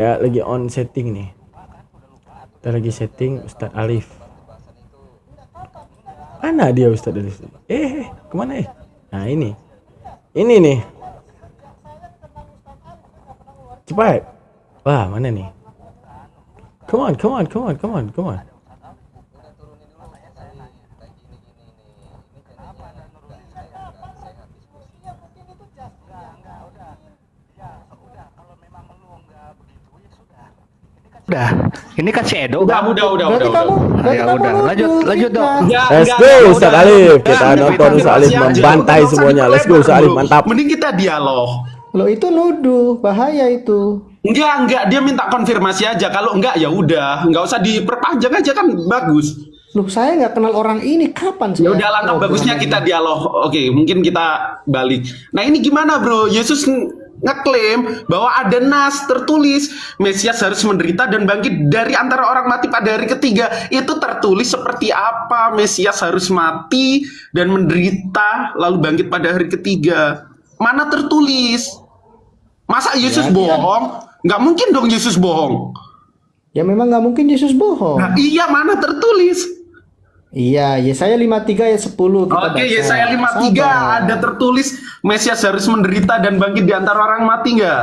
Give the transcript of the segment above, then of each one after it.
Ya lagi on setting nih. Kita lagi setting Ustadz Alif. Mana dia Ustadz Alif? Kemana Nah ini. Ini nih. Cepat. Wah mana nih? Come on. Udah, ini kan si Edo. Udah. Ya udah, lanjut dong. Let's go Ustadz Alif. Kita nonton Ustadz Alif membantai semuanya. Let's go Ustadz Alif, mantap. Mending kita dialog. Lo itu nuduh, bahaya itu. Enggak, dia minta konfirmasi aja. Kalau enggak ya udah, enggak usah diperpanjang aja kan bagus. Loh, saya nggak kenal orang ini, kapan sih? Ya udah langkah bagusnya kita dialog. Oke, mungkin kita balik. Nah, ini gimana, Bro? Yesus ngeklaim bahwa ada nas tertulis Mesias harus menderita dan bangkit dari antara orang mati pada hari ketiga. Itu tertulis seperti apa? Mesias harus mati dan menderita lalu bangkit pada hari ketiga. Mana tertulis? Masa Yesus bohong? Nggak mungkin dong Yesus bohong. Ya memang nggak mungkin Yesus bohong. Nah, iya, mana tertulis? Iya, Yesaya 53 ayat 10 kita Oke, baca. Yesaya 53 Sabar. ada tertulis Mesias harus menderita dan bangkit di antara orang mati nggak?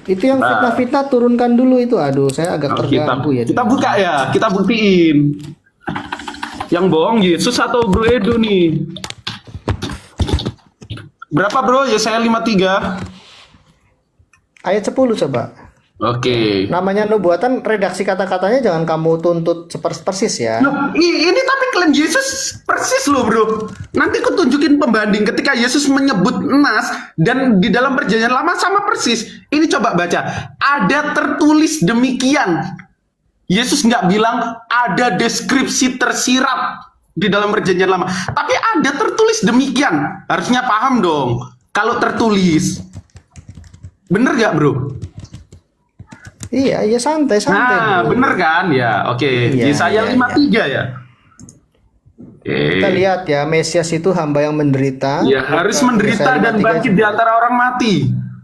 Itu yang fitnah-fitnah turunkan dulu itu. Aduh, saya agak terganggu ya. Kita buka ya, kita buktiin. Yang bohong Yesus atau Bro Edo nih? Berapa Bro Yesaya 53? Ayat 10 coba. Oke. Namanya nubuatan, redaksi kata-katanya jangan kamu tuntut persis ya. Loh, ini tapi klaim Yesus persis loh Bro. Nanti aku tunjukin pembanding ketika Yesus menyebut nas dan di dalam perjanjian lama sama persis. Ini coba baca. Ada tertulis demikian. Yesus nggak bilang ada deskripsi tersirat di dalam perjanjian lama. Tapi ada tertulis demikian. Harusnya paham dong. Kalau tertulis. Bener nggak Bro? Iya, santai. Nah, Bro. bener kan? Ya, oke. Iya, Yesaya 53 ya. Kita lihat ya, Mesias itu hamba yang menderita. Ya, harus menderita Yesaya dan 53 bangkit di antara orang mati.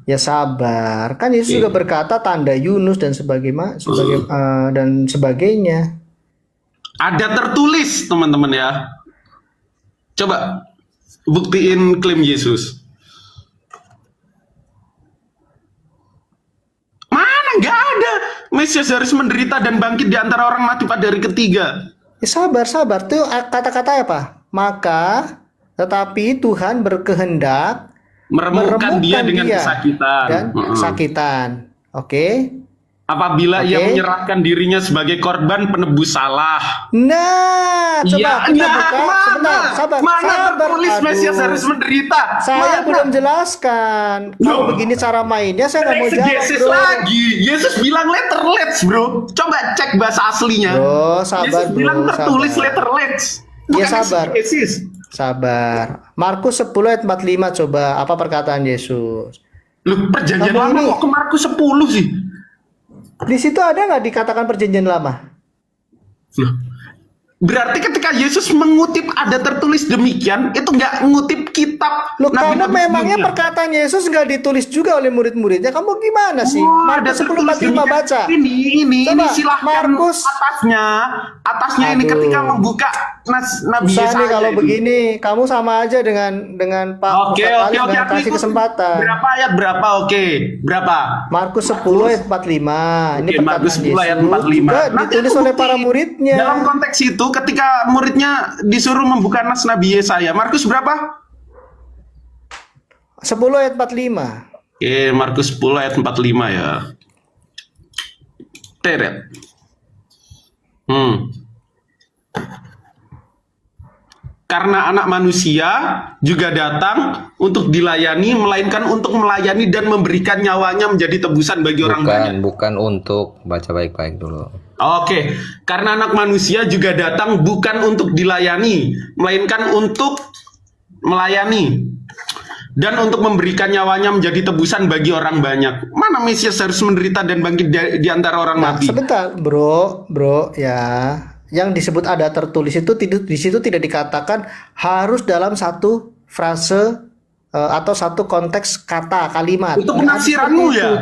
Ya sabar. Kan Yesus juga berkata tanda Yunus dan dan sebagainya. Ada tertulis, teman-teman ya. Coba buktiin klaim Yesus. Mana nggak ada. Mesias harus menderita dan bangkit di antara orang mati pada hari ketiga. Ya sabar. Tuh kata-kata apa? Maka tetapi Tuhan berkehendak Meremukkan dia dengan dia kesakitan. dan kesakitan. Oke. Apabila ia Oke. menyerahkan dirinya sebagai korban penebus salah. Nah, coba kita buka sebentar. Sabar. Tertulis Aduh. Mesias harus menderita. Saya Mana? belum jelaskan. Kalau Loh. begini cara mainnya saya nggak mau jawab, Exegesis bro. lagi. Yesus bilang letterlets, Bro. Coba cek bahasa aslinya. Bro, sabar, Yesus bro, bilang tertulis sabar. letterlets. Ya, Bukan sabar. exegesis. Sabar. Markus 10 ayat 45 coba apa perkataan Yesus? Loh, perjanjian Kamu lama ini- kok ke Markus 10 sih? Di situ ada nggak dikatakan perjanjian lama? Loh. Berarti ketika Yesus mengutip ada tertulis demikian, itu nggak ngutip kitab Loh, kamu nabi-nabi memangnya sebelumnya. perkataan Yesus nggak ditulis juga oleh murid-muridnya? Kamu gimana sih? Oh, ada Markus 10 tertulis 45 demikian. baca. Ini Coba, silahkan Markus. atasnya ini Aduh. ketika membuka Nabi Susah Yesaya nih kalau itu. begini, kamu sama aja dengan Pak Oke, Ustadz oke, Ali, oke. jangan Aku kasih ikut. kesempatan. Berapa ayat berapa? Oke, berapa? Markus 10 ayat 45. Ini Oke, perkataan Markus 10 ayat Yesus 45. juga Nanti ditulis aku oleh buktiin. para muridnya. Dalam konteks itu, ketika muridnya disuruh membuka nas Nabi Yesaya, Markus berapa? 10 ayat 45. Oke, Markus 10 ayat 45 ya. Teret. Karena anak manusia juga datang untuk dilayani, melainkan untuk melayani dan memberikan nyawanya menjadi tebusan bagi orang banyak. Bukan untuk, baca baik-baik dulu. Oke, karena anak manusia juga datang bukan untuk dilayani, melainkan untuk melayani dan untuk memberikan nyawanya menjadi tebusan bagi orang banyak. Mana Mesias harus menderita dan bangkit di antara orang Nah, mati? sebentar, bro, ya. Yang disebut ada tertulis itu di situ tidak dikatakan harus dalam satu frase atau satu konteks kata kalimat. Itu Nggak ada penafsiranmu seperti ya? itu.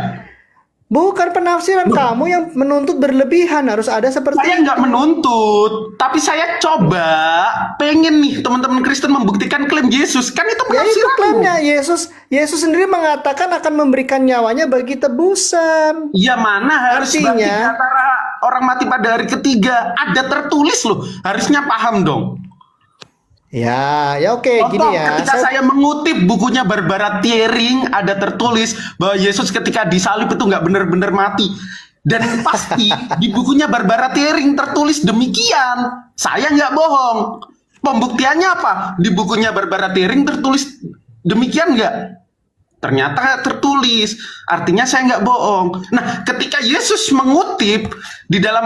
Bukan penafsiran kamu yang menuntut berlebihan, harus ada seperti Saya nggak menuntut, tapi saya coba pengen nih teman-teman Kristen membuktikan klaim Yesus. Kan itu Ya itu penafsiranmu. klaimnya Yesus sendiri mengatakan akan memberikan nyawanya bagi tebusan. Ya mana harus Artinya- bangkit antara orang mati pada hari ketiga. Ada tertulis loh, harusnya paham dong. Ya oke gini Contoh, ya. ketika saya mengutip bukunya Barbara Thiering, ada tertulis bahwa Yesus ketika disalib itu nggak benar-benar mati. Dan pasti di bukunya Barbara Thiering tertulis demikian. Saya nggak bohong. Pembuktiannya apa? Di bukunya Barbara Thiering tertulis demikian nggak? Ternyata tertulis, artinya saya nggak bohong. Nah, ketika Yesus mengutip di dalam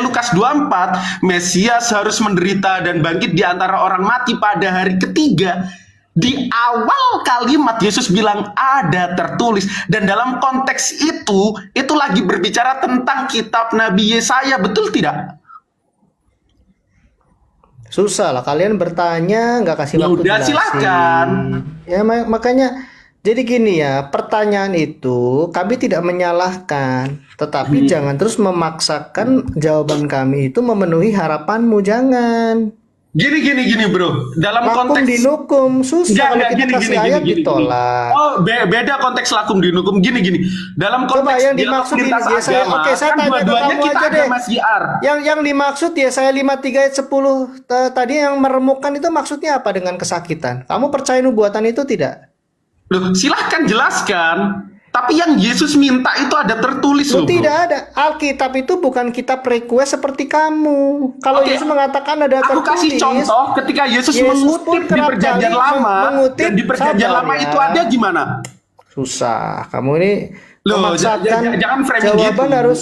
Lukas 24, Mesias harus menderita dan bangkit di antara orang mati pada hari ketiga. Di awal kalimat Yesus bilang ada tertulis, dan dalam konteks itu lagi berbicara tentang kitab Nabi Yesaya, betul tidak? Susah lah, kalian bertanya nggak kasih Ya waktu udah, jelasin. silakan. Ya makanya jadi gini ya, pertanyaan itu kami tidak menyalahkan, tetapi jangan terus memaksakan jawaban kami itu memenuhi harapanmu, jangan. Gini bro, dalam Lakum konteks dinukum, susah kalau Enggak, kita kasih ayat ditolak. Oh, beda konteks lakum dinukum. Gini. Dalam Coba konteks yang dimaksud di lintas Yesaya, agama, oke saya kan tanya ke dua-duanya kamu kita aja deh. agama syiar. Yang dimaksud Yesaya 53 ayat 10 tadi yang meremukkan itu maksudnya apa dengan kesakitan? Kamu percaya nubuatan itu tidak? Loh, silahkan jelaskan. Tapi yang Yesus minta itu ada tertulis Loh, loh, bro. tidak ada. Alkitab itu bukan kitab request seperti kamu. Kalau Oke, Yesus mengatakan ada Aku kasih tertulis, contoh ketika Yesus Yesus pun mengutip di kerap perjanjian kali lama, mengutip, dan di perjanjian sabar lama ya. itu ada gimana? Susah. Kamu ini Loh, memaksakan jangan framing jawaban gitu. harus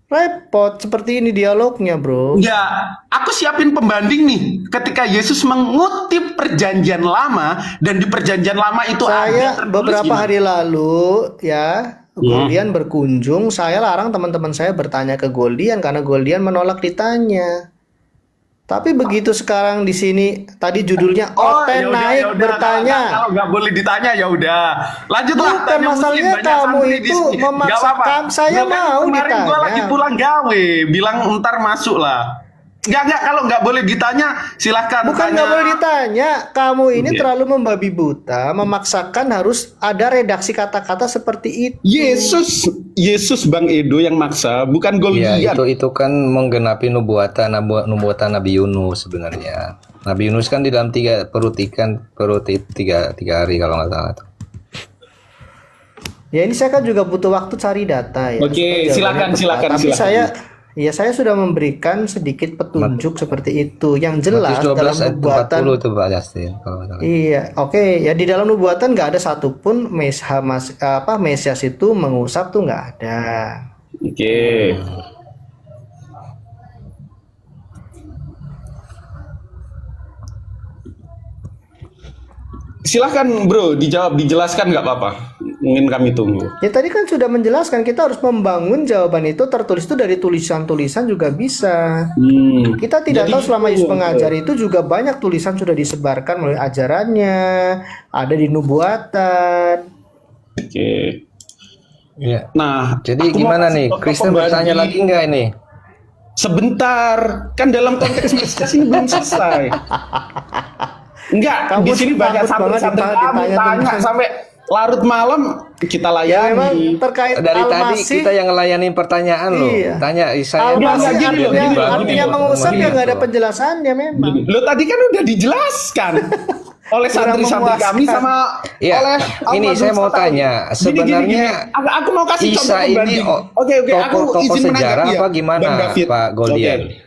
repot seperti ini dialognya, bro. Ya, aku siapin pembanding nih. Ketika Yesus mengutip perjanjian lama, dan di perjanjian lama itu ada Saya tertulis beberapa gimana? hari lalu ya Goldian berkunjung, saya larang teman-teman saya bertanya ke Goldian karena Goldian menolak ditanya. Tapi begitu sekarang di sini tadi judulnya Oten yaudah, naik yaudah. bertanya. Kalau nggak boleh ditanya ya udah. Lanjutlah. Bukan tanya masalahnya Muslim, banyak kamu santri di itu sini. Nggak memaksakan, apa-apa. saya Loh, kan mau kemarin gua ditanya. lagi pulang gawe, bilang ntar masuk lah. Nggak, kalau nggak boleh ditanya silahkan. Bukan tanya. nggak boleh ditanya, kamu ini Oke. terlalu membabi buta, memaksakan harus ada redaksi kata-kata seperti itu. Yesus Bang Edo yang maksa, bukan Ya Goldian. itu kan menggenapi nubuatan Nabi Yunus sebenarnya. Nabi Yunus kan di dalam perut tiga hari kalau nggak salah. Ya ini saya kan juga butuh waktu cari data ya. Oke, supaya jawabannya silakan. tepat. Tapi saya sudah memberikan sedikit petunjuk seperti itu. Yang jelas Matius 12 dalam ayat nubuatan. 40 itu Pak Justin kalau nggak salah. Iya, oke. Ya di dalam nubuatan nggak ada satupun Mesias itu mengusap tuh nggak ada. Oke. Silahkan bro, dijelaskan nggak apa-apa. Mungkin kami tunggu. Ya tadi kan sudah menjelaskan kita harus membangun jawaban itu tertulis itu dari tulisan-tulisan juga bisa. Kita tidak Jadi tahu selama gitu. Yesus mengajar itu juga banyak tulisan sudah disebarkan melalui ajarannya, ada di nubuatan. Oke. Iya. Nah, Jadi aku mau gimana kasih nih? contoh Kristen pembanding. bertanya lagi nggak ini? Sebentar, kan dalam konteks Mesias ini belum selesai. Enggak, Kamu di sini banyak takut banget santri kami ditanya tanya tentang- sampai larut malam kita Ya memang layani. terkait Dari tadi Al-Masih, kita yang ngelayanin pertanyaan loh. Iya. Tanya saya Al-Masih Gini loh, artinya mengusap ya nggak ada penjelasannya memang. Lo tadi kan udah dijelaskan oleh Kurang santri-santri kami memuaskan. sama Ya, oleh ini saya mau tanya, sebenarnya Aku mau kasih contoh Isa ini pembanding. Oke, aku tokoh izin sejarah menanggapi ya, apa gimana Bang David. Pak Goldian? Oke.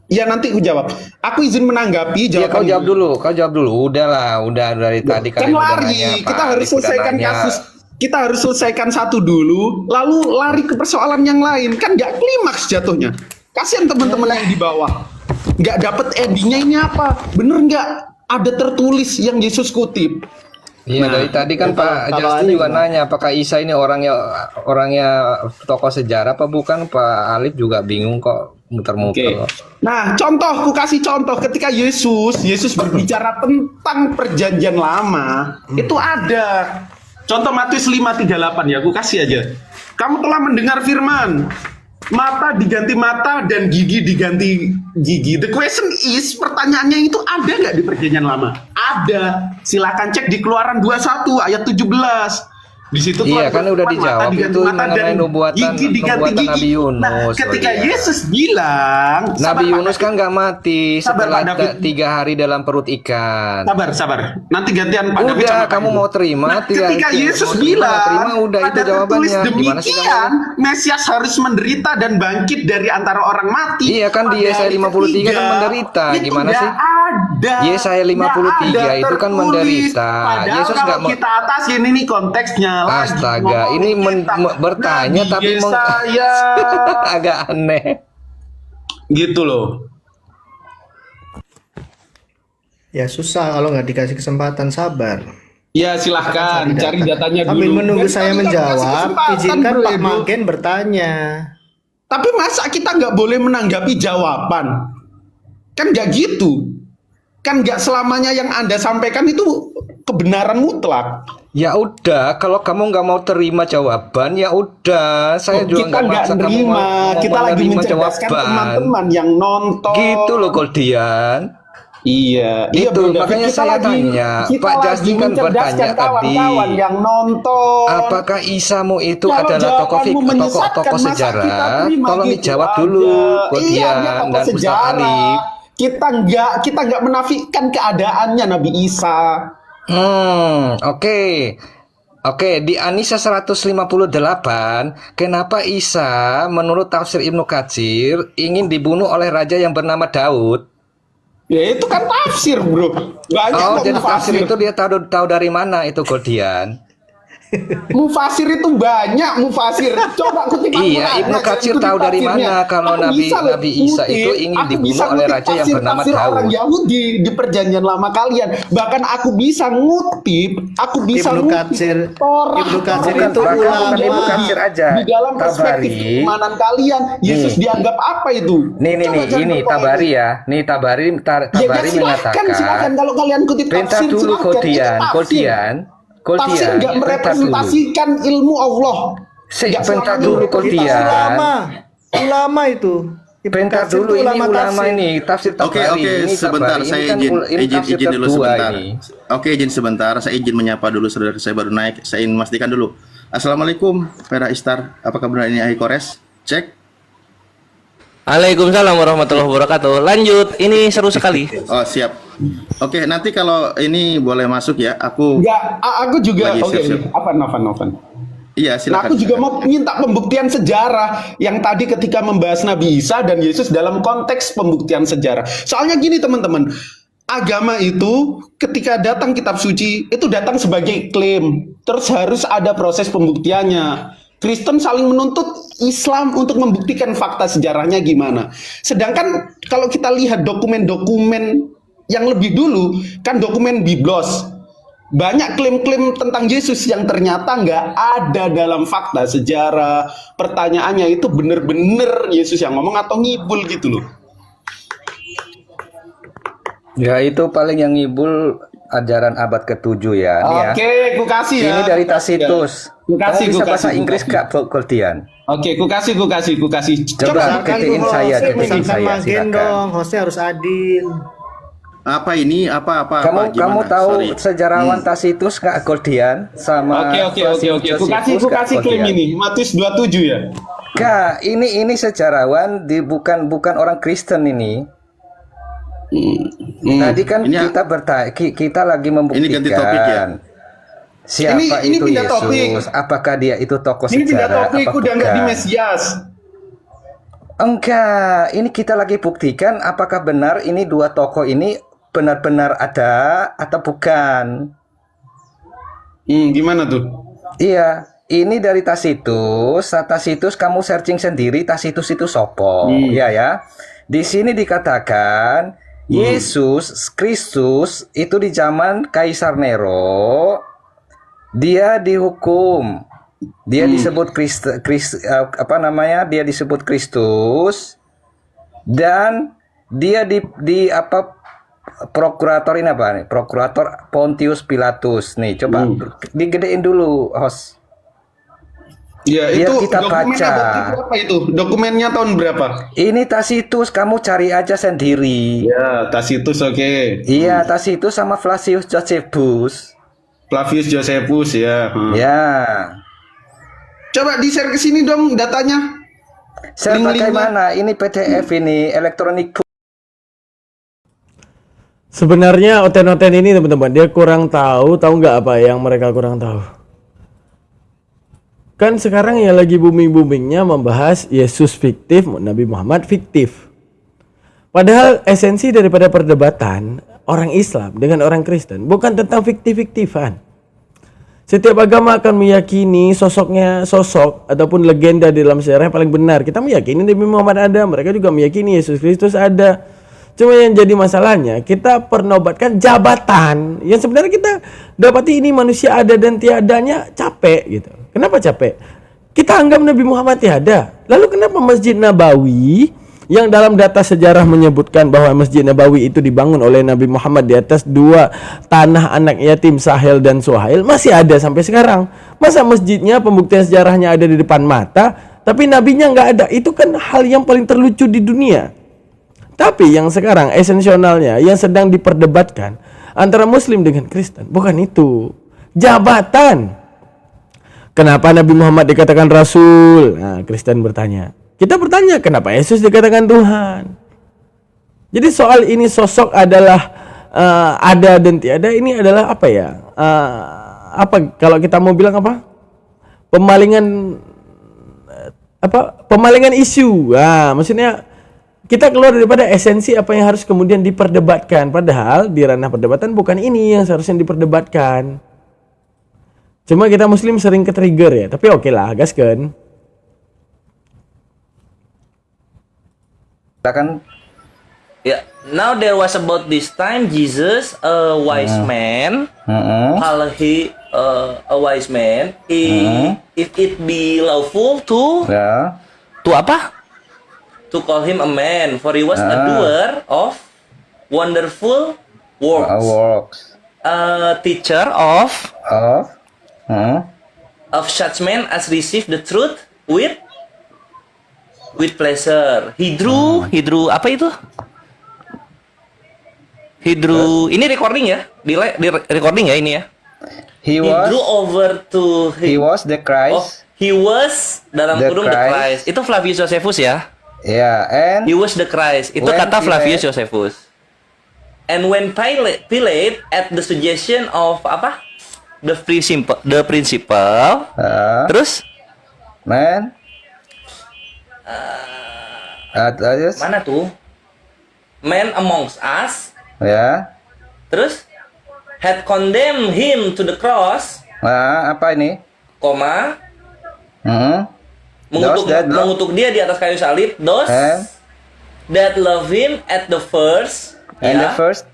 Ya nanti aku jawab. Aku izin menanggapi Ya jawaban kau jawab dulu. Udahlah, udah dari tadi kan kalian udah lari. nanya, Pak Kita harus Alif udah selesaikan nanya. kasus. Kita harus selesaikan satu dulu, lalu lari ke persoalan yang lain. Kan nggak klimaks jatuhnya. Kasihan teman-teman yang di bawah. Nggak dapet endingnya ini apa? Bener nggak? Ada tertulis yang Yesus kutip. Iya, Nah, dari tadi kan Pak kalau Justin ada juga gimana? nanya apakah Isa ini orangnya tokoh sejarah apa bukan? Pak Alif juga bingung kok muter-muter. Nah, aku kasih contoh ketika Yesus berbicara tentang perjanjian lama, itu ada Contoh Matius 5:38 ya, aku kasih aja. Kamu telah mendengar firman, mata diganti mata dan gigi diganti gigi. The question is, pertanyaannya itu ada nggak di Perjanjian Lama? Ada. Silakan cek di Keluaran 21 ayat 17. Di situ Iya, Tuhan kan udah berfirman, dijawab mata diganti itu mata mengenai dan nubuatan gigi diganti Nabi gigi. Yunus. Nah, ketika Claudia. Yesus bilang, Nabi sabar, Yunus Pak kan nggak mati Sabar, setelah Pak David. 3 hari dalam perut ikan. sabar. Nanti gantian Pak David Udah, sama Pak kamu Ibu. mau terima? Nah, ketika Yesus mau terima, bilang, terima, udah itu ada tertulis jawabannya. Gimana sih demikian, Mesias harus menderita dan bangkit dari antara orang mati. Iya, kan di Pada Yesaya hari 53 kan ketiga, menderita. itu Gimana nggak sih? Ada. Yesaya 53 Nggak ada itu kan tertulis. menderita. Padahal Yesus kalau nggak mau- kita atasin ini konteksnya lagi Astaga, ini ngomongin kita. bertanya Nabi tapi Yesaya. agak aneh. Gitu loh. Ya susah kalau nggak dikasih kesempatan, sabar. Ya silahkan cari datanya dulu. Sambil menunggu Dan saya kita kasih menjawab, kesempatan, izinkan Bro Pak Edo. Magen bertanya. Tapi masa kita nggak boleh menanggapi jawaban? Kan nggak gitu. Kan nggak selamanya yang Anda sampaikan itu kebenaran mutlak. Ya udah, kalau kamu nggak mau terima jawaban, ya udah. Saya juga Kita nggak maksa kamu nerima. mau Kita lagi menerima mencerdaskan teman-teman yang nonton. Gitu loh, Goldian. Iya, Itu, Bro David. makanya saya tanya, kita Pak lagi Justin kan mencerdaskan bertanya tadi, kawan-kawan yang nonton. apakah Isamu itu Kalau adalah jawabanmu menyesatkan, tokoh masa sejarah? kita terima Tolong gitu dijawab aja. dulu, Iya, Goldian dia tokoh dan Ustaz sejarah. Alif. Kita nggak menafikan keadaannya Nabi Isa. Oke. Oke, di An-Nisa 158, kenapa Isa menurut tafsir Ibnu Katsir ingin dibunuh oleh raja yang bernama Daud? Ya itu kan tafsir, Bro. Banyak Oh, kok jadi tafsir mufasir. itu dia tahu dari mana itu, Goldian? Mufasir itu banyak mufasir. Coba kutip Iya, Al-Quran. Ibnu Katsir tahu dari mana kalau Nabi Isa itu ingin dibunuh oleh raja yang bernama tafsir orang Daud. Yahudi di Perjanjian Lama kalian. Bahkan aku bisa ngutip Ibnu Katsir, Torah, Ibnu Katsir Torah, itu Torah, ulama. Yahudi. Ibnu Katsir aja. Di dalam perspektif Tabari. keimanan kalian, Yesus dianggap apa itu? Nih, Coba jangan ini berpolemik. Tabari ya. Nih Tabari Silakan mengatakan. kalau kalian kutip Perintah tafsir dulu, silakan. Itu tafsir. Tafsir nggak perintah dulu. merepresentasikan ilmu Allah. Nggak Perintah selamanya dulu, merepresentasi. Ulama itu. Ibnu Perintah Katsir dulu itu ini ulama tafsir. ini tafsir Tabari. Oke, Ini sebentar Tabari. saya Ini kan ini tafsir izin dulu kedua sebentar. ini. Oke, izin sebentar. Saya izin menyapa dulu saudara saya baru naik. Saya ingin memastikan dulu. Assalamualaikum, Vera Istar. Apakah benar ini Ahi Kores? Cek. Waalaikumsalam warahmatullahi wabarakatuh. Lanjut, ini seru sekali. Oh, siap. Oke, nanti kalau ini boleh masuk ya. Aku Enggak, aku juga Lagi, oke. siap. Novan. iya, Nah, silakan. aku juga mau minta pembuktian sejarah yang tadi ketika membahas Nabi Isa dan Yesus dalam konteks pembuktian sejarah. Soalnya gini teman-teman, agama itu ketika datang kitab suci itu datang sebagai klaim, terus harus ada proses pembuktiannya. Kristen saling menuntut Islam untuk membuktikan fakta sejarahnya gimana. Sedangkan kalau kita lihat dokumen-dokumen yang lebih dulu, kan dokumen Biblos. Banyak klaim-klaim tentang Yesus yang ternyata nggak ada dalam fakta sejarah. Pertanyaannya itu bener-bener Yesus yang ngomong atau ngibul gitu loh. Ya itu paling yang ngibul ajaran abad ke-7 ya. Nih ya. Oke, ku kasih ya. Ini dari Tacitus. Ku kasih, Kamu bisa ku bahasa kasih, ku Inggris kasih. gak, Goldian? Oke, ku kasih. Coba ketiin saya, ketiin Misalkan saya, Magen silakan. dong, hostnya harus adil. Apa ini? Apa? Kamu Gimana? tahu Sorry. sejarawan Tacitus nggak, Goldian? Sama Oke. Ku kasih Josephus, klaim Goldian? ini. Matius 27 ya. Kak, ini sejarawan bukan orang Kristen ini. Tadi kan Ini- kita lagi Ini ganti topik ya? membuktikan siapa Ini itu pindah topik. Yesus, apakah dia itu tokoh Ini pindah sejarah topik, apa udah nggak di bukan? Mesias. Enggak, ini kita lagi buktikan apakah benar ini dua tokoh ini benar-benar ada atau bukan. Gimana tuh? Iya, ini dari Tacitus. Tacitus kamu searching sendiri Tacitus itu sopo. Ya. Di sini dikatakan Yesus Kristus itu di zaman Kaisar Nero dia dihukum. Dia disebut Dia disebut Kristus dan dia prokurator ini apa nih? Prokurator Pontius Pilatus. Nih, coba digedein dulu, host. Ya, Biar itu kita dokumen baca. abad berapa itu? Dokumennya tahun berapa? Ini Tacitus, kamu cari aja sendiri. Ya, Tacitus oke. Iya, Tacitus sama Flavius Josephus. Flavius Josephus ya. Ya. Coba di-share ke sini dong datanya. Saya pakai Link-linknya. mana? Ini PDF ini, elektronik. Sebenarnya Oten-Oten ini teman-teman, dia kurang tahu nggak apa yang mereka kurang tahu. Kan sekarang yang lagi booming-boomingnya membahas Yesus fiktif, Nabi Muhammad fiktif. Padahal esensi daripada perdebatan orang Islam dengan orang Kristen bukan tentang fiktif-fiktifan. Setiap agama akan meyakini sosok ataupun legenda di dalam sejarah yang paling benar. Kita meyakini Nabi Muhammad ada, mereka juga meyakini Yesus Kristus ada. Cuma yang jadi masalahnya, kita pernobatkan jabatan yang sebenarnya kita dapati ini manusia ada dan tiadanya capek gitu. Kenapa capek? Kita anggap Nabi Muhammad tiada. Lalu kenapa Masjid Nabawi yang dalam data sejarah menyebutkan bahwa Masjid Nabawi itu dibangun oleh Nabi Muhammad di atas 2 tanah anak yatim Sahel dan Suhail masih ada sampai sekarang? Masa masjidnya pembuktian sejarahnya ada di depan mata, tapi nabinya nggak ada? Itu kan hal yang paling terlucu di dunia. Tapi yang sekarang esensionalnya yang sedang diperdebatkan antara Muslim dengan Kristen bukan itu, jabatan. Kenapa Nabi Muhammad dikatakan Rasul? Nah, Kristen bertanya. Kita bertanya, kenapa Yesus dikatakan Tuhan? Jadi soal ini sosok adalah ada dan tiada, ini adalah apa ya? Apa kalau kita mau bilang apa? Pemalingan isu. Nah, maksudnya kita keluar daripada esensi apa yang harus kemudian diperdebatkan. Padahal di ranah perdebatan bukan ini yang seharusnya diperdebatkan. Cuma kita Muslim sering ke-trigger ya. Tapi oke lah, gaskeun. Silakan. Yeah. Now there was about this time Jesus, a wise man, kalau he a wise man, if it be lawful to Ya. apa? To call him a man, for he was a doer of wonderful works, Works. a teacher of such men as receive the truth with pleasure. He drew apa itu? He drew, ini recording ya? Di recording ya ini ya? He He drew was over to he was the Oh, Christ. he was dalam The kurung the Christ. Christ. Itu Flavius Josephus ya? Ya, and He was the Christ. Itu When kata Flavius Pilate- Josephus. And when Pilate at the suggestion of apa? The principle. Terus man. Terus mana tuh? Man amongst us. ya. Terus had condemned him to the cross, Nah, apa ini? koma, Those that love- mengutuk dia di atas kayu salib. Those And- that love him at the first, And ya, the first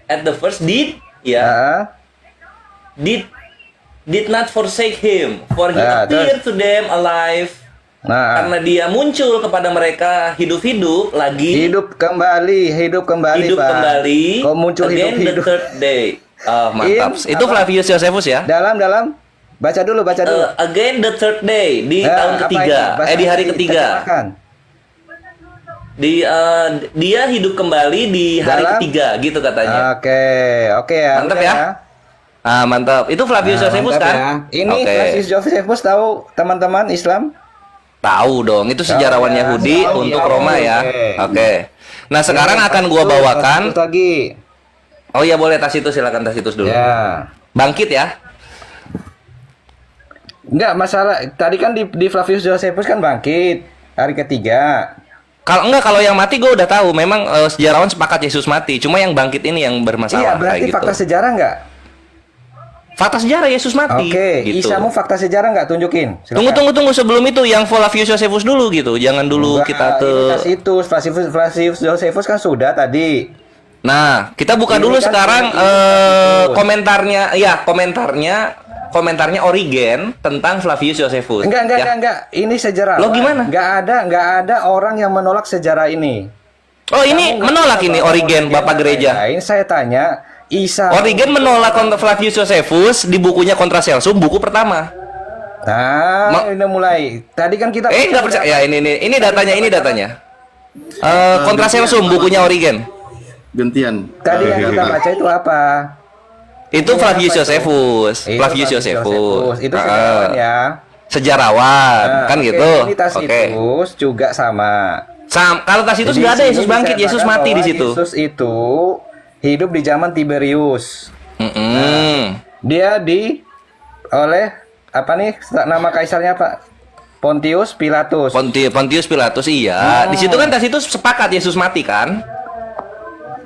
at the first did, ya, did not forsake him, for he Nah, appeared to them alive. nah, Karena dia muncul kepada mereka hidup-hidup lagi, hidup kembali, hidup Pak. kembali, Kok muncul again the hidup-hidup? third day. Mantap. Itu apa? Flavius Josephus ya. Dalam. Baca dulu. Again the third day di Nah, tahun apa ketiga, itu? Bahasa di hari Inggris, ketiga. terjemahkan. Dia hidup kembali di hari Dalam? ketiga, gitu katanya. Oke ya. Mantap udah ya. Mantap. Itu Flavius Josephus Mantap kan? ya. Ini Oke. Flavius Josephus tahu teman-teman Islam? Tahu dong, itu sejarawan ya. Yahudi Tahu, untuk ya. Roma ya. Oke. Oke. Nah, sekarang akan gua bawakan. Tacitus lagi. Oh iya boleh Tacitus, silakan Tacitus dulu. Ya. Bangkit ya. Enggak masalah. Tadi kan di Flavius Josephus kan bangkit hari ketiga. Kalau yang mati gue udah tahu. Memang sejarawan sepakat Yesus mati. Cuma yang bangkit ini yang Iya, bermasalah berarti kayak gitu. fakta sejarah enggak? Fakta sejarah Yesus mati. Oke, gitu. Isamu fakta sejarah enggak? Tunjukin. Silakan. Tunggu sebelum itu yang Flavius Josephus dulu gitu. Jangan dulu Enggak, kita ke. ini Tacitus, Flavius Josephus kan sudah tadi. Nah, kita buka Ini dulu kan sekarang ini Tacitus. komentarnya Origen tentang Flavius Josephus. Enggak. Ya. Ini sejarah. Lo gimana? Enggak ada orang yang menolak sejarah ini. Oh, ini menolak ini Origen, Bapak Gereja. Lain, saya tanya, Isa. Origen menolak kontra Flavius Josephus di bukunya Contra Celsum, buku pertama. Nah, ini mulai. Tadi kan kita Nggak percaya. Ya, ini datanya. Contra Celsum, bukunya Origen. Gantian. Tadi yang kita baca itu apa? Itu Flavius Josephus. Itu Flavius Josephus. Itu sejarawan ya. Sejarawan, Nah, kan oke, gitu. Ini Tacitus juga sama. Kalau Tacitus Jadi nggak ada sini Yesus bangkit, Yesus diceritakan mati di bahwa situ. Yesus itu hidup di zaman Tiberius. Dia oleh apa nih nama kaisarnya Pak? Pontius Pilatus. Pontius Pilatus, iya. Di situ kan Tacitus sepakat Yesus mati kan?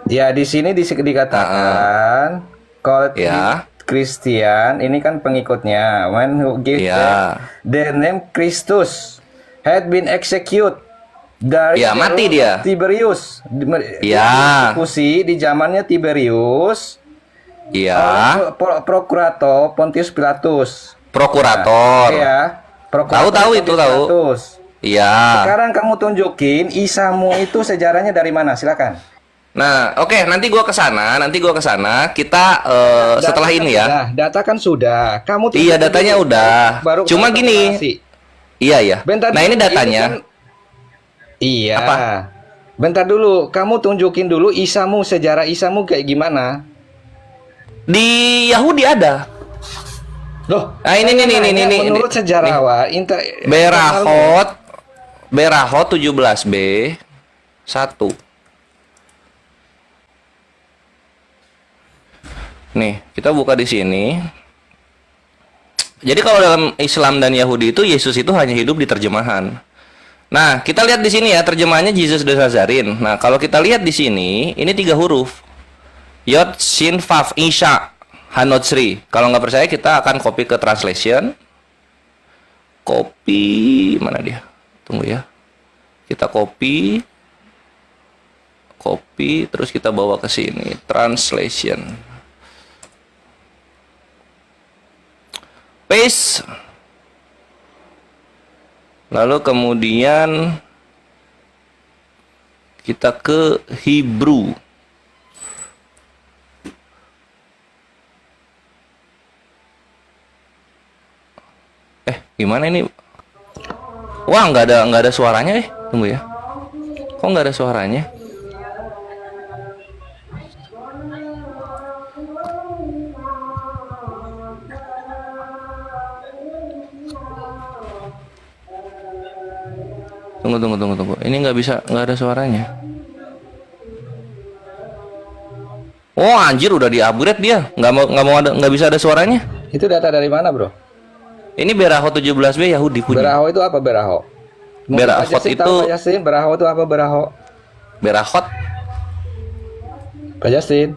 Ya, di sini dikatakan kalau Ya. Christian ini kan pengikutnya. When who give the name Christus had been executed dari Ya, mati dia. Tiberius. Ya. Eksekusi di zamannya Tiberius. Iya. Prokurator Pontius Pilatus. Prokurator. Ya. Tahu itu, tahu. Pilatus. Iya. Sekarang kamu tunjukin Isamu itu sejarahnya dari mana? Silakan. Nah, oke, nanti gua ke sana. Kita setelah ini ya. Data kan sudah. Kamu Iya, tunjukin datanya dulu. udah. Baru Cuma kamu gini. konfirmasi. Iya, ya. Bentar Nah, ini dulu, datanya. kan- Iya. Apa? Bentar dulu, kamu tunjukin dulu Isamu, sejarah Isamu kayak gimana? Di Yahudi ada. Loh, Nah, ini. menurut sejarawan Berahot 17b 1. Nih, kita buka di sini. Jadi kalau dalam Islam dan Yahudi itu Yesus itu hanya hidup di terjemahan. Nah, kita lihat di sini ya terjemahannya Jesus de Nazarin. Nah, kalau kita lihat di sini, ini 3 huruf. Yod, Shin, Vav, Isha, Hanot, Sri. Kalau nggak percaya kita akan copy ke translation. Copy mana dia? Tunggu ya. Kita copy, terus kita bawa ke sini. Translation. Paste. Lalu kemudian kita ke Hebrew. Gimana ini? Wah, nggak ada suaranya. Tunggu ya. Kok nggak ada suaranya? Tunggu. Ini nggak ada suaranya. Oh, anjir, udah di-upgrade dia. Nggak bisa ada suaranya. itu data dari mana, Bro? Ini Berahot 17b Yahudi punya. Beraho itu apa Beraho? Berahot itu Beraho itu apa Beraho? Berahot. Pak Justin.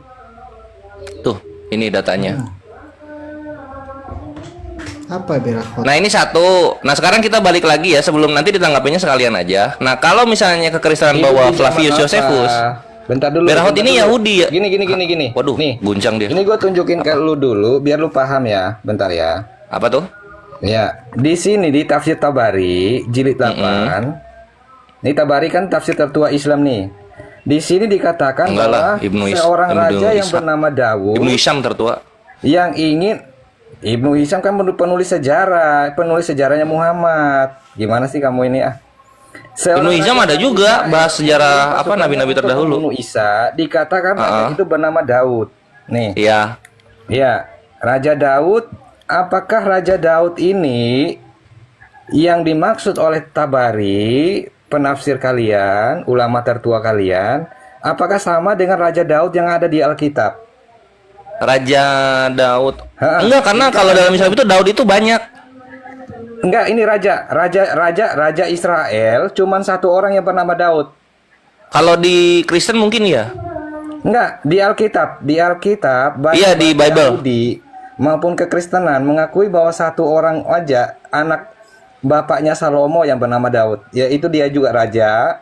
Tuh, ini datanya. Apa Berahot? Nah, ini 1. Nah, sekarang kita balik lagi ya sebelum nanti ditanggapinya sekalian aja. Nah, kalau misalnya kekristenan Hidup bawa di zaman Flavius apa? Josephus. Bentar dulu. Berahot ini Yahudi ya. Gini. Waduh, Nih, guncang dia. ini gue tunjukin ke lu dulu biar lu paham ya. Bentar ya. Apa tuh? Ya, di sini di tafsir Tabari jilid 8. Ini Tabari kan tafsir tertua Islam nih. Di sini dikatakan Enggak lah, bahwa seorang raja yang bernama Dawud Ibnu Hisham tertua. yang ingin Ibnu Hisham kan penulis sejarahnya Muhammad. Gimana sih kamu ini ah? Ibnu Hisham ada juga bahas sejarah apa nabi-nabi terdahulu. Ibnu Isa dikatakan raja itu bernama Daud. Nih. Iya. Ya, Raja Daud. Apakah Raja Daud ini yang dimaksud oleh Tabari, penafsir kalian, ulama tertua kalian, apakah sama dengan Raja Daud yang ada di Alkitab? Raja Daud. Enggak, karena kalau dalam Islam itu Daud itu banyak. Enggak, ini raja Israel, cuman satu orang yang bernama Daud. Kalau di Kristen mungkin ya. Enggak, di Alkitab Iya, di Bible. Yahudi maupun kekristenan mengakui bahwa satu orang aja anak bapaknya Salomo yang bernama Daud, yaitu dia juga raja.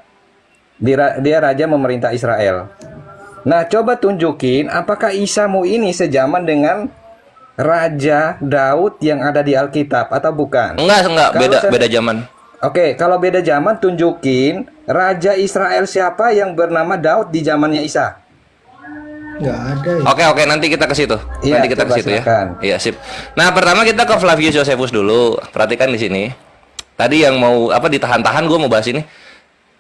Dia raja memerintah Israel. Nah, coba tunjukin apakah Isamu ini sejaman dengan Raja Daud yang ada di Alkitab atau bukan? Enggak, beda zaman. Oke, kalau beda zaman tunjukin raja Israel siapa yang bernama Daud di zamannya Isa. Nggak ada ya. Oke, nanti kita ke situ. Iya, Nanti kita coba ke situ ya. silakan. Iya, sip. Nah, pertama kita ke Flavius Josephus dulu. Perhatikan di sini. Tadi yang mau apa ditahan-tahan, gue mau bahas ini.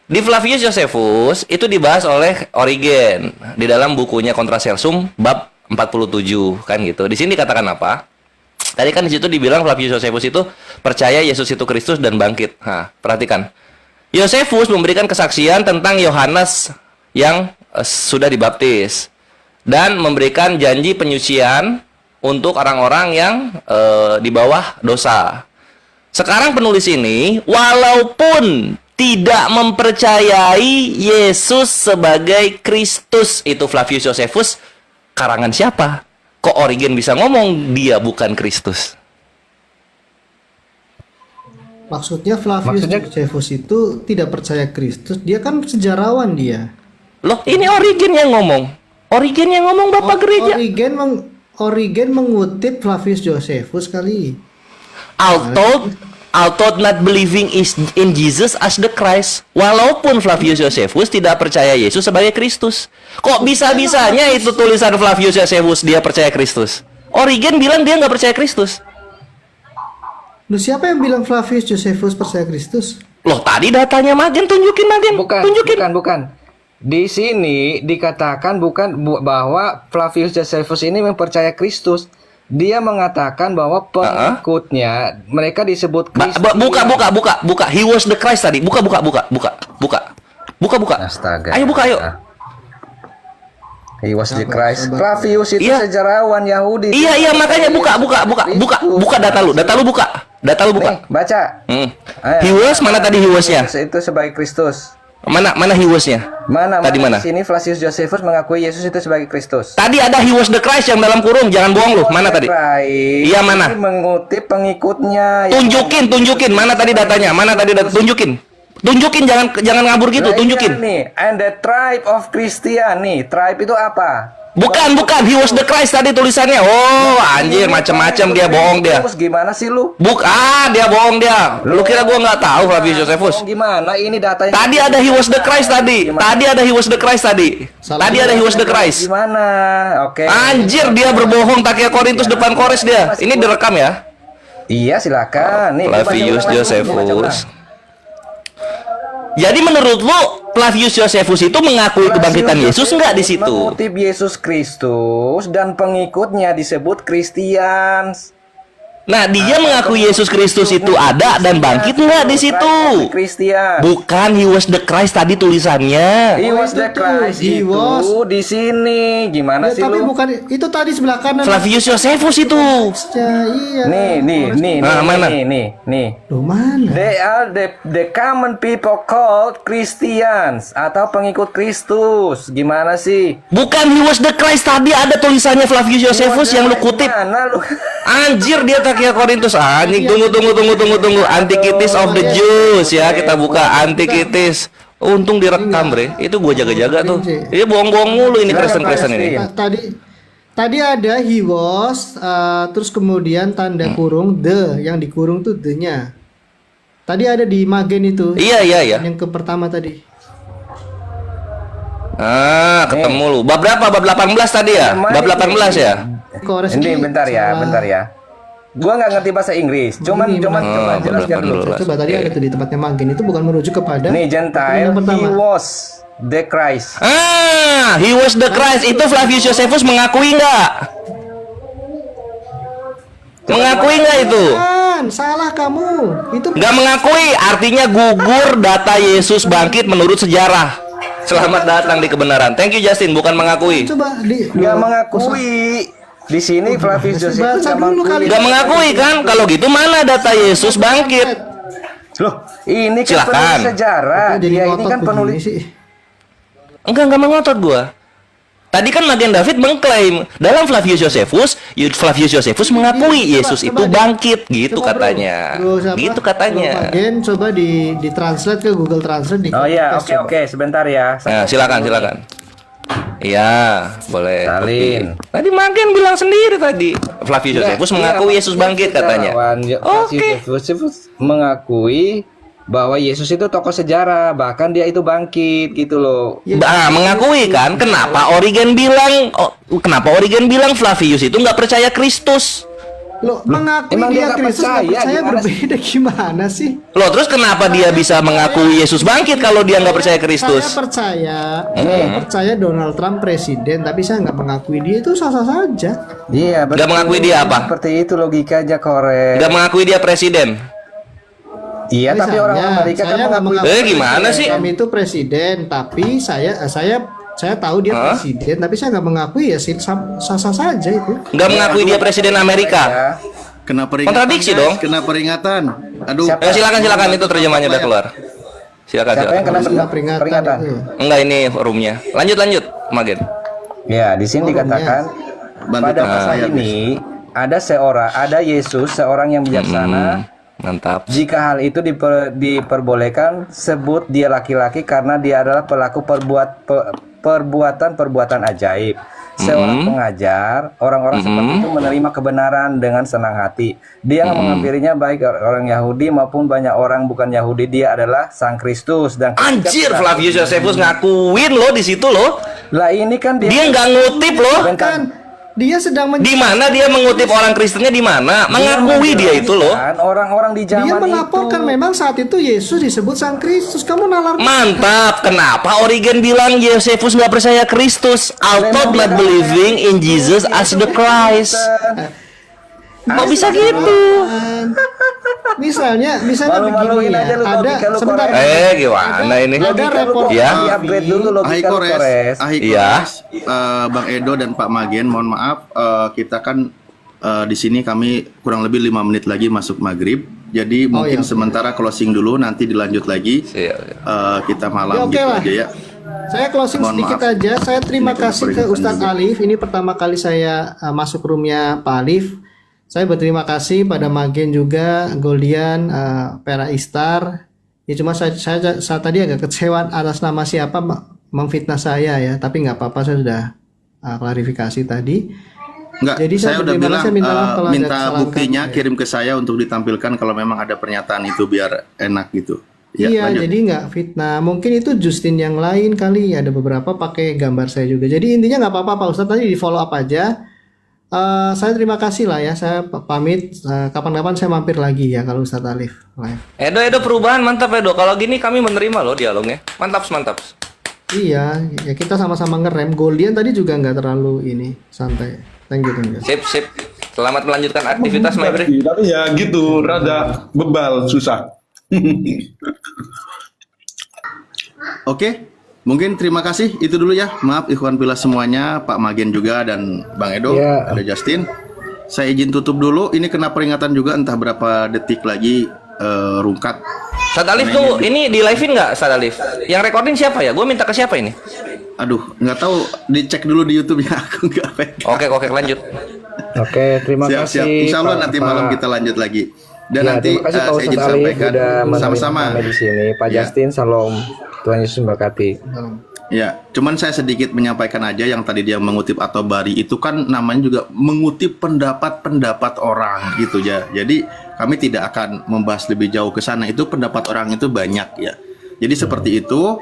Di Flavius Josephus itu dibahas oleh Origen di dalam bukunya Contra-Celsum bab 47 kan gitu. Di sini dikatakan apa? Tadi kan di situ dibilang Flavius Josephus itu percaya Yesus itu Kristus dan bangkit. Nah, perhatikan. Josephus memberikan kesaksian tentang Yohanes yang sudah dibaptis dan memberikan janji penyucian untuk orang-orang yang di bawah dosa. Sekarang penulis ini walaupun tidak mempercayai Yesus sebagai Kristus, itu Flavius Josephus karangan siapa? Kok Origen bisa ngomong dia bukan Kristus? Maksudnya Flavius Josephus itu tidak percaya Kristus, dia kan sejarawan dia. Loh, ini Origen yang ngomong. Origen yang ngomong Bapak Gereja. Origen mengutip Flavius Josephus kali. Although not believing in Jesus as the Christ. Walaupun Flavius Josephus tidak percaya Yesus sebagai Kristus. Kok bisa-bisanya itu tulisan Flavius Josephus dia percaya Kristus? Origen bilang dia nggak percaya Kristus. Loh, siapa yang bilang Flavius Josephus percaya Kristus? Loh, tadi datanya Magen, tunjukin Magen. Tunjukin. Bukan. Di sini dikatakan bahwa Flavius Josephus ini mempercaya Kristus. Dia mengatakan bahwa pengikutnya mereka disebut Kristus. Buka. He was the Christ tadi. Buka. Astaga. Ayo buka, ayo. He was the Christ. Flavius itu sejarawan Yahudi. Iya, makanya buka data lu buka. Nih, baca. He was mana tadi he was-nya? Itu sebagai Kristus. Mana he was-nya? Tadi mana? Di sini Flavius Josephus mengakui Yesus itu sebagai Kristus. Tadi ada he was the Christ yang dalam kurung, jangan bohong lu. Mana tadi? Iya, mana? Mengutip pengikutnya. Tunjukin. Mana tadi datanya? Tunjukin, jangan ngabur gitu, tunjukin. Nih, and the tribe of Christian nih. Tribe itu apa? Bukan. He was the Christ tadi tulisannya. Oh, anjir, macam-macam dia bohong dia. Terus gimana sih lu? Dia bohong dia. Lu kira gua nggak tahu Flavius Josephus? Gimana ini datanya? Tadi ada he was the Christ tadi. Tadi ada he was the Christ. Gimana? Oke. Anjir, dia berbohong takia Korintus depan Kores dia. Ini direkam ya? Iya, silakan. Nih, Flavius Josephus. Jadi menurut lu Flavius Josephus itu mengakui kebangkitan Yesus nggak di situ? Mengutip Yesus Kristus dan pengikutnya disebut Kristians. Nah, dia mengakui Yesus Kristus itu ada dan bangkit nggak di situ? Kristian. Bukan he was the Christ tadi tulisannya. He was the Christ itu di sini. Gimana Ya, sih tapi lu? bukan itu tadi sebelah kanan. Flavius Josephus itu. Ya, iya. Nih. Mana? Loh, mana? They are the common people called Christians atau pengikut Kristus. Gimana sih? Bukan he was the Christ tadi ada tulisannya Flavius Josephus yang lu kutip. Mana lu? Anjir, dia takia Korintus. Anjing, tunggu. Antikitis of the Jews ya, kita buka Antikitis. Untung direkam, Bre. Itu gua jaga-jaga tuh. Iya, bohong-bohong mulu ini Kristen ini. Tadi ada he was, terus kemudian tanda kurung the, yang dikurung tuh the-nya. Tadi ada di Magen itu. Iya. Yang ke pertama tadi. Ketemu lu. Bab berapa? Bab 18 tadi ya? Bab 18 ya? Kores Ini bentar ya. Gua nggak ngerti bahasa Inggris. Cuman jelaskan dulu. Coba tadi ada tuh di tempatnya Magen itu bukan merujuk kepada Nih, Gentile, he was the Christ. He was the Christ. Itu Flavius Josephus mengakui nggak? Mengakui nggak itu? Salah kamu. Itu Nggak mengakui, artinya gugur data Yesus bangkit menurut sejarah. Selamat datang di kebenaran. Thank you Justin, bukan mengakui. coba Nggak mengakui. Di sini Flavius Josephus Nggak mengakui kan? Kalau gitu mana data Yesus bangkit? Loh, ini kan Silakan. penulis sejarah. Dia ini kan penulis. Enggak mengotot gua. Tadi kan Magen David mengklaim dalam Flavius Josephus mengakui Yesus itu bangkit gitu katanya. Gitu katanya. Magen coba di translate ke Google Translate. Oh ya, oke, sebentar ya. Nah, silakan. Iya, boleh. Salin. Tadi Magen bilang sendiri tadi. Flavius Josephus mengakui Yesus bangkit katanya. Oke. Josephus mengakui bahwa Yesus itu tokoh sejarah, bahkan dia itu bangkit gitu loh. Mengakui kan? Kenapa Origen bilang Flavius itu nggak percaya Kristus? Loh, mengakui emang dia dia nggak Kristus nggak percaya, percaya gimana sih? berbeda gimana sih? Loh, terus kenapa dia bisa mengakui Yesus bangkit kalau dia nggak percaya Kristus? Saya percaya Donald Trump presiden, tapi saya nggak mengakui dia, itu sah-sah saja. Iya, Nggak mengakui dia apa? Seperti itu logikanya, Kores. Nggak mengakui dia presiden? Iya, tapi Misalnya, orang Amerika kan saya nggak mengakui. mengakui Gimana sih? Trump itu presiden, tapi saya tahu dia presiden, tapi saya nggak mengakui, ya sah-sah saja itu. Nggak mengakui dia presiden Amerika? Ya. Kena peringatan. Kontradiksi guys. dong. Kena peringatan. Aduh. Silakan itu terjemahnya udah keluar. Silakan. Siapa yang kena peringatan? Itu. Enggak, ini roomnya. Lanjut, Magen. Ya, di sini dikatakan Bantu pada kakak pasal saya, ini ada Yesus, seorang yang bijaksana. Mantap. Jika hal itu diperbolehkan, sebut dia laki-laki karena dia adalah pelaku perbuatan ajaib. Seorang pengajar, orang-orang seperti itu menerima kebenaran dengan senang hati. Dia menghampirinya baik orang Yahudi maupun banyak orang bukan Yahudi. Dia adalah Sang Kristus dan Anjir, Flavius Josephus ngakuin loh di situ loh. Lah ini kan Dia nggak ngutip loh. Kan dia sedang Di mana dia mengutip orang Kristennya di mana? Mengakui dia itu loh. orang-orang di zaman dia melaporkan itu. memang saat itu Yesus disebut Sang Kristus. Kamu nalar. Mantap. Kenapa Origen bilang Josephus nggak percaya Kristus? Although not believing in Jesus as the Christ. Kok bisa gitu? Misalnya Malu-maluin begini aja ya. lu, Ada logika lu, sebentar. Kores. Gimana ini? Ada report Ya. Upgrade dulu logika lu, Kores. Iya. Bang Edo dan Pak Magen, mohon maaf, kita kan di sini kami kurang lebih 5 menit lagi masuk maghrib. Jadi mungkin iya. sementara closing dulu, nanti dilanjut lagi. Iya. Kita Ya, malam oke gitu lah. aja ya. Saya closing Mohon sedikit maaf. aja. Saya terima Ini kasih ke peringatan Ustadz juga. Alif. Ini pertama kali saya masuk roomnya Pak Alif. Saya berterima kasih pada Magen juga, Goldian, Pera Istar. Ya cuma saya tadi agak kecewa atas nama siapa memfitnah saya ya. Tapi nggak apa-apa, saya sudah klarifikasi tadi. Enggak, Jadi saya udah berterima bilang kasih, minta maaf kalau ada minta kesalahan buktinya kami. kirim ke saya untuk ditampilkan kalau memang ada pernyataan itu biar enak gitu. Ya, Iya, lanjut. jadi nggak fitnah. Mungkin itu Justin yang lain kali. Ada beberapa pakai gambar saya juga. Jadi intinya nggak apa-apa Pak Ustadz, tadi di follow up aja. Saya terima kasih lah ya. Saya pamit. Kapan-kapan saya mampir lagi ya kalau Ustadz Alif live. Edo perubahan mantap Edo. Kalau gini kami menerima loh dialognya. Mantap. Iya, ya kita sama-sama ngerem. Goldian tadi juga nggak terlalu ini, santai. Thank you. Sip. Selamat melanjutkan aktivitas, my bro. Tapi ya gitu, rada bebal, susah. Oke, mungkin terima kasih itu dulu ya. Maaf ikhwan pilih semuanya, Pak Magen juga dan Bang Edo, ada Justin. Saya izin tutup dulu. Ini kena peringatan juga entah berapa detik lagi rungkat. Ustadz Alif tuh ini di live-in nggak Ustadz Alif? Yang recording siapa ya? Gue minta ke siapa ini? Aduh, nggak tahu, dicek dulu di YouTube ya. Aku nggak pegang. Oke, lanjut. Oke, terima Siap. kasih. Insya Allah Pak- nanti Pak- malam kita lanjut lagi. Dan Ya, nanti terima kasih Pak saya Ustadz izin Alif sampaikan sudah menerima sama-sama. kami di sini. Pak Ya. Justin, salam. Tuhan Yesus memberkati. Ya, cuman saya sedikit menyampaikan aja yang tadi dia mengutip atau bari itu kan namanya juga mengutip pendapat-pendapat orang gitu ya. Jadi kami tidak akan membahas lebih jauh ke sana. Itu pendapat orang itu banyak ya. Jadi seperti itu.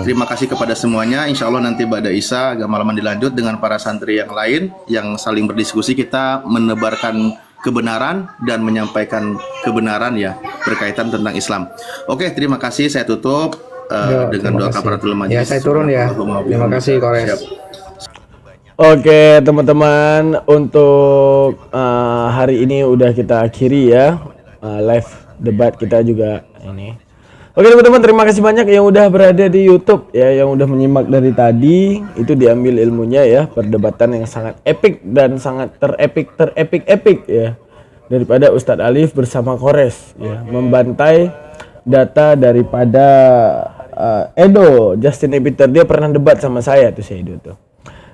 Terima kasih kepada semuanya. Insya Allah nanti Ba'da Isya agak malaman dilanjut dengan para santri yang lain yang saling berdiskusi. Kita menebarkan kebenaran dan menyampaikan kebenaran ya berkaitan tentang Islam. Oke, terima kasih. Saya tutup. Ya, Dengan terima doa kasih. kafaratul majlis. Ya, saya turun ya. Terima kasih, Kores. Siap. Oke teman-teman, untuk hari ini udah kita akhiri ya live debat kita juga ini. Oke teman-teman, terima kasih banyak yang udah berada di YouTube ya, yang udah menyimak dari tadi. Itu diambil ilmunya ya, perdebatan yang sangat epik dan sangat terepik ya, daripada Ustadz Alif bersama Kores ya, membantai data daripada Edo, Justin Peter. Dia pernah debat sama saya tuh, si Edo tuh.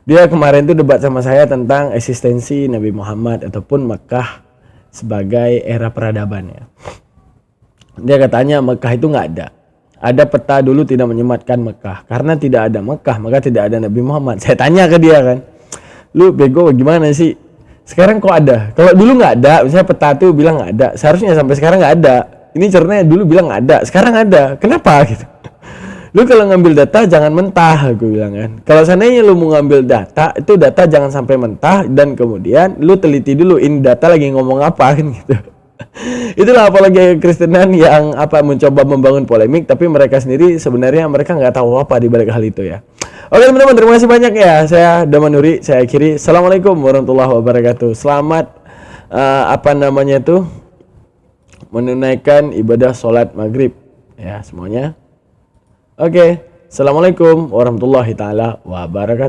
Dia kemarin tuh debat sama saya tentang eksistensi Nabi Muhammad ataupun Mekah sebagai era peradaban ya. Dia katanya Mekah itu nggak ada. Ada peta dulu tidak menyematkan Mekah. Karena tidak ada Mekah, maka tidak ada Nabi Muhammad. Saya tanya ke dia kan, lu bego gimana sih? Sekarang kok ada? Kalau dulu nggak ada, misalnya peta tuh bilang nggak ada. Seharusnya sampai sekarang nggak ada. Ini cerna dulu bilang ada, sekarang ada. Kenapa gitu? Lu kalau ngambil data jangan mentah, gue bilang kan. Kalau seandainya lu mau ngambil data, itu data jangan sampai mentah dan kemudian lu teliti dulu ini data lagi ngomong apa kan gitu. Itulah apalagi Kristenan yang mencoba membangun polemik, tapi mereka sendiri sebenarnya mereka nggak tahu apa di balik hal itu ya. Oke teman-teman, terima kasih banyak ya. Saya Damanuri, saya akhiri. Assalamualaikum warahmatullahi wabarakatuh. Selamat menunaikan ibadah sholat maghrib ya semuanya. Oke, assalamualaikum warahmatullahi taala wabarakatuh.